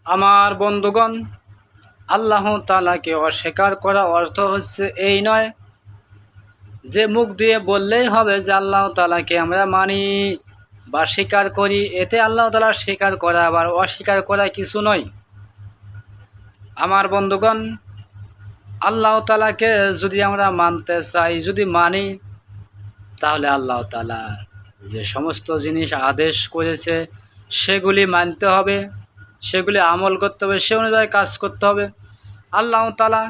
আমার বন্ধুগণ, আল্লাহ তাআলাকে অস্বীকার করা অর্থ হচ্ছে এই নয় যে মুখ দিয়ে বললেই হবে যে আল্লাহ তাআলাকে আমরা মানি বা স্বীকার করি। এতে আল্লাহ তাআলা স্বীকার করা আবার অস্বীকার করা কিছু নয়। আমার বন্ধুগণ, আল্লাহ তাআলাকে যদি আমরা মানতে চাই, যদি মানি, তাহলে আল্লাহ তাআলা যে সমস্ত জিনিস আদেশ করেছে সেগুলি মানতে হবে, সেগুলি আমল করতে হবে, সে অনুযায়ী কাজ করতে হবে। আল্লাহ তাআলা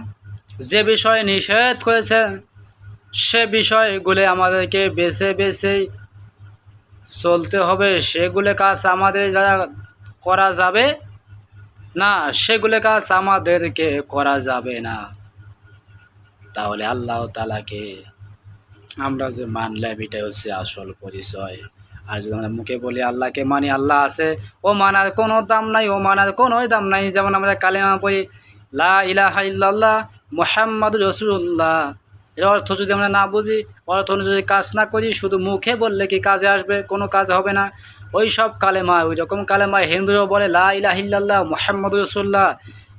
যে বিষয়ে নিষেধ করেছে সে বিষয়গুলি আমাদেরকে বেছে বেছে চলতে হবে। সেগুলো কাজ আমাদের যারা করা যাবে না, সেগুলো কাজ আমাদেরকে করা যাবে না। তাহলে আল্লাহ তাআলাকে আমরা যে মানলাম এটাই হচ্ছে আসল পরিচয়। আর যদি আমরা মুখে বলি আল্লাহকে মানি, আল্লাহ আছে, ও মানার কোনো দাম নাই, ও মানার কোনোই দাম নাই। যেমন আমরা কালেমা পড়ি লা ইলাহা ইল্লাল্লাহ মুহাম্মাদুর রাসূলুল্লাহ, এর অর্থ যদি আমরা না বুঝি, অর্থ অনুযায়ী কাজ না করি, শুধু মুখে বললে কি কাজে আসবে? কোনো কাজ হবে না। ওই সব কালেমা, ওই রকম কালেমা হিন্দুরাও বলে লা ইলাহা ইল্লাল্লাহ মুহাম্মাদুর রাসূলুল্লাহ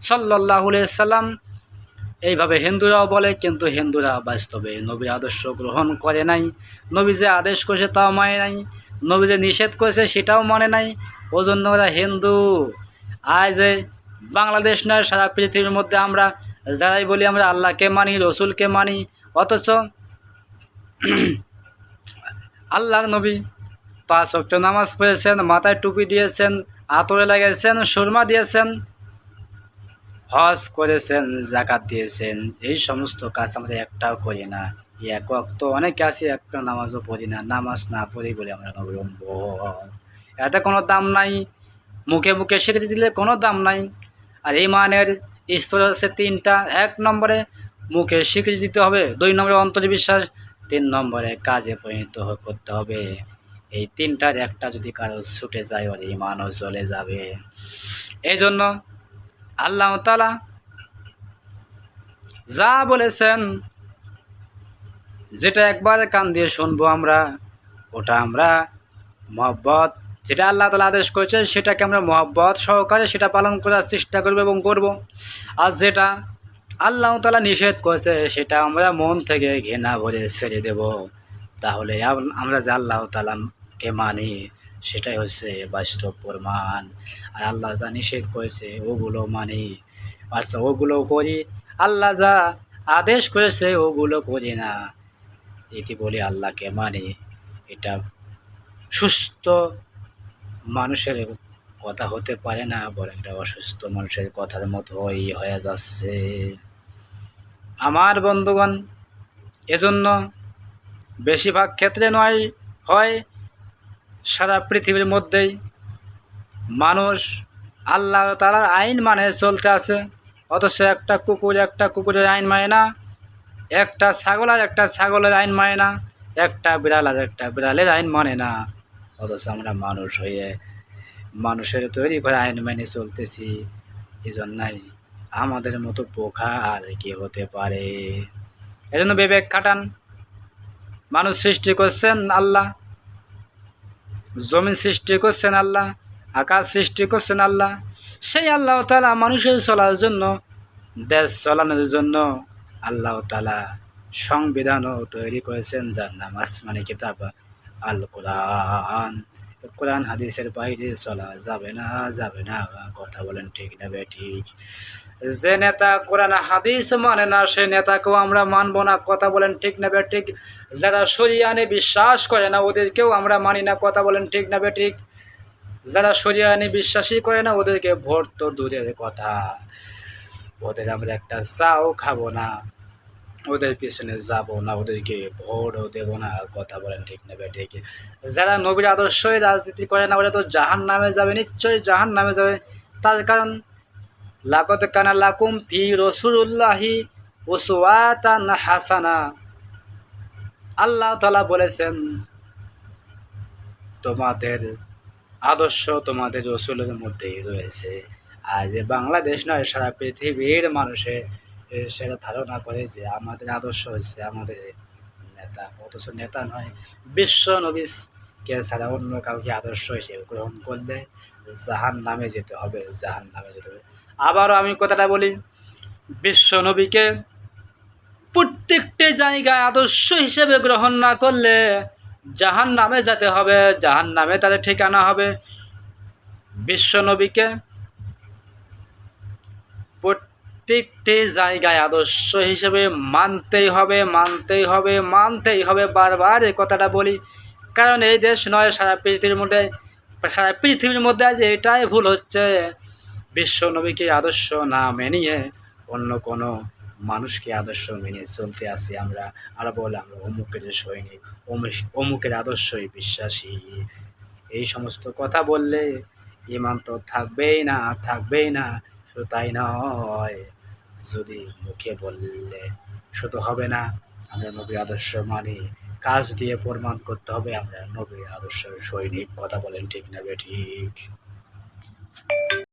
সাল্লাল্লাহু আলাইহি সাল্লাম, এইভাবে হিন্দুরাও বলে। কিন্তু হিন্দুরা বাস্তবে নবীর আদর্শ গ্রহণ করে নাই। নবী যে আদেশ করেছে তাও মানে নাই, নবী যে নিষেধ করেছে সেটাও মানে নাই। ওজন্য ওরা হিন্দু। আজ বাংলাদেশ নয়, সারা পৃথিবীর মধ্যে আমরা যারাই বলি আমরা আল্লাহকে মানি, রসুলকে মানি, অথচ আল্লাহর নবী 5 ওয়াক্ত নামাজ পড়েছেন, মাথায় টুপি দিয়েছেন, আতরে লাগাইছেন, সুরমা দিয়েছেন, হজ করেছেন, জাকাত দিয়েছেন, এই সমস্ত কাজ আমরা একটাও করি না। এক ওয়াক্ত অনেকে আছে একটা নামাজও পড়ি না, নামাজ না পড়ি বলে আমরা নবম্বর। এতে কোনো দাম নাই, মুখে মুখে স্বীকৃতি দিলে কোনো দাম নাই। আর ইমানের স্তর হচ্ছে 3টা। 1 নম্বরে মুখে স্বীকৃতি দিতে হবে, 2 নম্বরে অন্তরে বিশ্বাস, 3 নম্বরে কাজে পরিণত করতে হবে। এই 3টার একটা যদি কারো ছুটে যায় ওর ইমানও চলে যাবে। এই জন্য আল্লাহ তাআলা যা বলেছেন, যেটা একবার কান দিয়ে শুনবো আমরা, ওটা আমরা মহব্বত, যেটা আল্লাহ তাআলা আদেশ করেছে সেটাকে আমরা মহব্বত সহকারে সেটা পালন করার চেষ্টা করব এবং করব। আর যেটা আল্লাহ তাআলা নিষেধ করেছে সেটা আমরা মন থেকে ঘৃণা ভরে ছেড়ে দেব। তাহলে আমরা যে আল্লাহ তাআলাকে মানি সেটাই হচ্ছে বাস্তব প্রমাণ। আর আল্লাহ যা নিষেধ করেছে ওগুলো মানি, আচ্ছা ওগুলো করি। আল্লাহ যা আদেশ করেছে ওগুলো করি না, এটি বলি আল্লাহকে মানি। এটা সুস্থ মানুষের কথা হতে পারে না, বরং এটা অসুস্থ মানুষের কথার মতোই হয়ে যাচ্ছে। আমার বন্ধুগণ, এজন্য বেশিরভাগ ক্ষেত্রে নয় হয় সারা পৃথিবীর মধ্যেই মানুষ আল্লাহ তাআলার আইন মানে চলতে আছে, অথচ একটা কুকুরের আইন মানে না, একটা ছাগলের আইন মানে না, একটা বিড়ালের আইন মানে না। অথচ আমরা মানুষ হয়ে মানুষের তৈরি করে আইন মেনে চলতেছি। এই জন্যই আমাদের মতো পোকা আর কি হতে পারে। এজন্য বিবেক খাটান। মানুষ সৃষ্টি করছেন আল্লাহ, জমিন সৃষ্টি করছেন আল্লাহ, আকাশ সৃষ্টি করছেন আল্লাহ। সেই আল্লাহ তাআলা মানুষের চলার জন্য, দেশ চালানোর জন্য আল্লাহ তাআলা সংবিধানও তৈরি করেছেন, যার নাম আসমানি কিতাব আল কোরআন। কোরআন হাদিসের বাইরে চলা যাবে না, যাবে না। কথা বলেন ঠিক না বেঠিক? যে নেতা কোরআন হাদিস মানে না সে নেতাকেও আমরা মানব না। কথা বলেন ঠিক না বেঠিক? যারা শরিয়ানে বিশ্বাস করে না ওদেরকেও আমরা মানি না। কথা বলেন ঠিক না বেঠিক? যারা শরিয়ানে বিশ্বাসই করে না ওদেরকে ভোট তো দূরের কথা, ওদের আমরা একটা চাও খাবো না, ওদের পিছনে যাব না, ওদেরকে ভোটও দেব না। কথা বলেন ঠিক না বেঠিক? যারা নবীর আদর্শই রাজনীতি করে না ওরা তো জাহান্নামে যাবে, নিশ্চয়ই জাহান্নামে যাবে। তার কারণ লাকাদ কানা লাকুম ফি রাসূলিল্লাহি উসওয়াতুন হাসানা। আল্লাহ তাআলা বলেছেন তোমাদের আদর্শ তোমাদের রাসূলের মধ্যেই রয়েছে। আর যে বাংলাদেশ নয় সারা পৃথিবীর মানুষে সেটা ধারণা করে যে আমাদের আদর্শ হচ্ছে আমাদের নেতা, অথচ নেতা নয়, বিশ্ব নবী কে ছাড়া অন্য কাউকে আদর্শ হিসেবে গ্রহণ করলে জাহান্নামে যেতে হবে, জাহান্নামে যেতে হবে। আবারও আমি কথাটা বলি, বিশ্ব নবীকে প্রত্যেকটি জায়গায় আদর্শ হিসেবে গ্রহণ না করলে জাহান্নামে যেতে হবে, জাহান্নামে তাদের ঠিকানা হবে। বিশ্ব নবীকে প্রত্যেকটি জায়গায় আদর্শ হিসেবে মানতেই হবে, মানতেই হবে, মানতেই হবে। বারবার এই কথাটা বলি, কারণ এই দেশ নয়, সারা পৃথিবীর মধ্যে আজ এটাই ভুল হচ্ছে, বিশ্ব নবীকে আদর্শ না মেনিয়ে অন্য কোনো মানুষকে আদর্শ মেনে চলতে আসি আমরা। আর বলে আমরা অমুকের সৈনিক, অমুকের আদর্শই বিশ্বাসী। এই সমস্ত কথা বললে ইমান তো থাকবেই না, থাকবেই না। শুধু তাই নয়, যদি মুখে বললে শুধু হবে না, আমরা নবীর আদর্শ মানি, কাজ দিয়ে প্রমাণ করতে হবে আমরা নবীর আদর্শ সৈনিক। কথা বলেন ঠিক না বেঠিক?